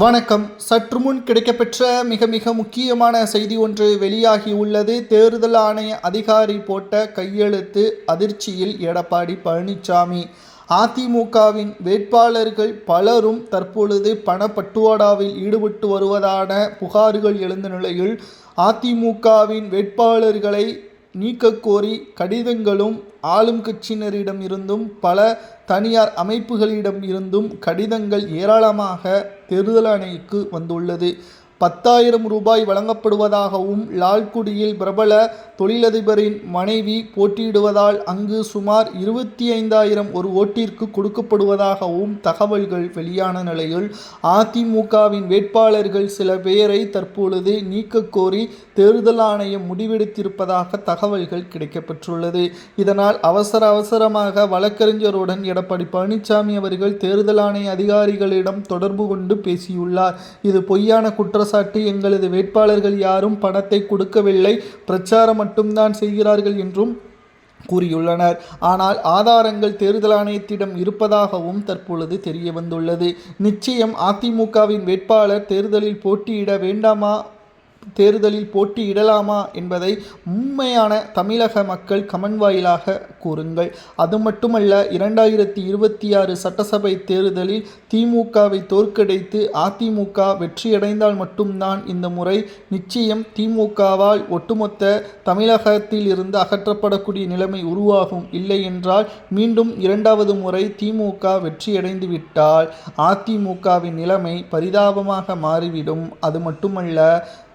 வணக்கம். சற்று முன் கிடைக்கப்பெற்ற மிக முக்கியமான செய்தி ஒன்று வெளியாகியுள்ளது. தேர்தல் ஆணைய அதிகாரி போட்ட கையெழுத்து அதிர்ச்சியில் எடப்பாடி பழனிசாமி. அதிமுகவின் வேட்பாளர்கள் பலரும் தற்பொழுது பணப்பட்டுவாடாவில் ஈடுபட்டு வருவதான புகார்கள் எழுந்த நிலையில் அதிமுகவின் வேட்பாளர்களை நீக்கக்கோரி கடிதங்களும் ஆளும் கட்சியினரிடம் இருந்தும் பல தனியார் அமைப்புகளிடம் இருந்தும் கடிதங்கள் ஏராளமாக தேர்தல் ஆணையருக்கு வந்துள்ளது. 10,000 ரூபாய் வழங்கப்படுவதாகவும், லால்குடியில் பிரபல தொழிலதிபரின் மனைவி போட்டியிடுவதால் அங்கு சுமார் 25,000 ஒரு ஓட்டிற்கு கொடுக்கப்படுவதாகவும் தகவல்கள் வெளியான நிலையில் அதிமுகவின் வேட்பாளர்கள் சில பேரை தற்பொழுது நீக்கக்கோரி தேர்தல் ஆணையம் முடிவெடுத்திருப்பதாக தகவல்கள் கிடைக்கப்பெற்றுள்ளது. இதனால் அவசரமாக வழக்கறிஞருடன் எடப்பாடி பழனிசாமி அவர்கள் தேர்தல் ஆணைய அதிகாரிகளிடம் தொடர்பு கொண்டு பேசியுள்ளார். இது பொய்யான குற்றச்சாட்டு. எங்களது வேட்பாளர்கள் யாரும் பணத்தை கொடுக்கவில்லை, பிரச்சாரம் மட்டும்தான் செய்கிறார்கள் என்றும் கூறியுள்ளனர். ஆனால் ஆதாரங்கள் தேர்தல் ஆணையத்திடம் இருப்பதாகவும் தற்பொழுது தெரிய வந்துள்ளது. நிச்சயம் அதிமுகவின் வேட்பாளர் தேர்தலில் போட்டியிடலாமா என்பதை உண்மையான தமிழக மக்கள் கமெண்ட் வாயிலாக கூறுங்கள். அது மட்டுமல்ல, 2026 சட்டசபை தேர்தலில் திமுகவை தோற்கடித்து அதிமுக வெற்றியடைந்தால் மட்டும்தான் இந்த முறை நிச்சயம் திமுகவால் ஒட்டுமொத்த தமிழகத்தில் இருந்து அகற்றப்படக்கூடிய நிலைமை உருவாகும். இல்லை என்றால் மீண்டும் 2வது முறை திமுக வெற்றியடைந்து விட்டால் அதிமுகவின் நிலைமை பரிதாபமாக மாறிவிடும். அது மட்டுமல்ல,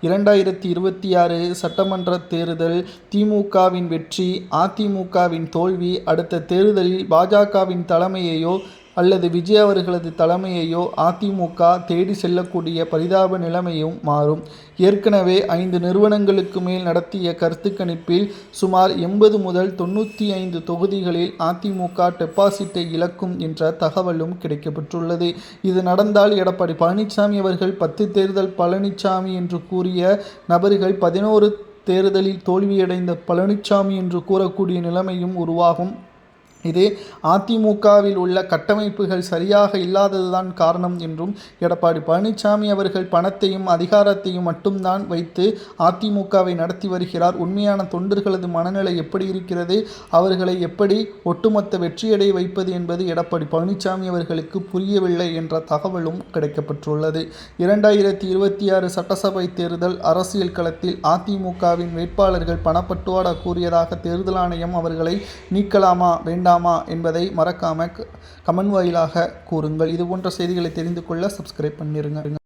2026 சட்டமன்ற தேர்தல் திமுகவின் வெற்றி, அதிமுகவின் தோல்வி, அடுத்த தேர்தலில் பாஜகவின் தலைமையையோ அல்லது விஜய் அவர்களது தலைமையையோ அதிமுக தேடி செல்லக்கூடிய பரிதாப நிலைமையும் மாறும். ஏற்கனவே 5 நிறுவனங்களுக்கு மேல் நடத்திய கருத்து கணிப்பில் சுமார் 80 முதல் 95 தொகுதிகளில் அதிமுக டெபாசிட்டை இழக்கும் என்ற தகவலும் கிடைக்கப்பெற்றுள்ளது. இது நடந்தால் எடப்பாடி பழனிசாமி அவர்கள் 10 தேர்தல் பழனிசாமி என்று கூறிய நபர்கள் 11 தேர்தலில் தோல்வியடைந்த பழனிசாமி என்று கூறக்கூடிய நிலைமையும் உருவாகும். இது அதிமுகவில் உள்ள கட்டமைப்புகள் சரியாக இல்லாததுதான் காரணம் என்றும், எடப்பாடி பழனிசாமி அவர்கள் பணத்தையும் அதிகாரத்தையும் மட்டும்தான் வைத்து அதிமுகவை நடத்தி வருகிறார். உண்மையான தொண்டர்களது மனநிலை எப்படி இருக்கிறது, அவர்களை எப்படி ஒட்டுமொத்த வெற்றியடைய வைப்பது என்பது எடப்பாடி பழனிசாமி அவர்களுக்கு புரியவில்லை என்ற தகவலும் கிடைக்கப்பெற்றுள்ளது. 2026 சட்டசபை தேர்தல் அரசியல் களத்தில் அதிமுகவின் வேட்பாளர்கள் பணப்பட்டுவாடா கூறியதாக தேர்தல் ஆணையம் அவர்களை நீக்கலாமா வேண்டாமா என்பதை மறக்காம கமெண்ட் வாயிலாக கூறுங்கள். இது போன்ற செய்திகளை தெரிந்து கொள்ள சப்ஸ்கிரைப் பண்ணிருங்க.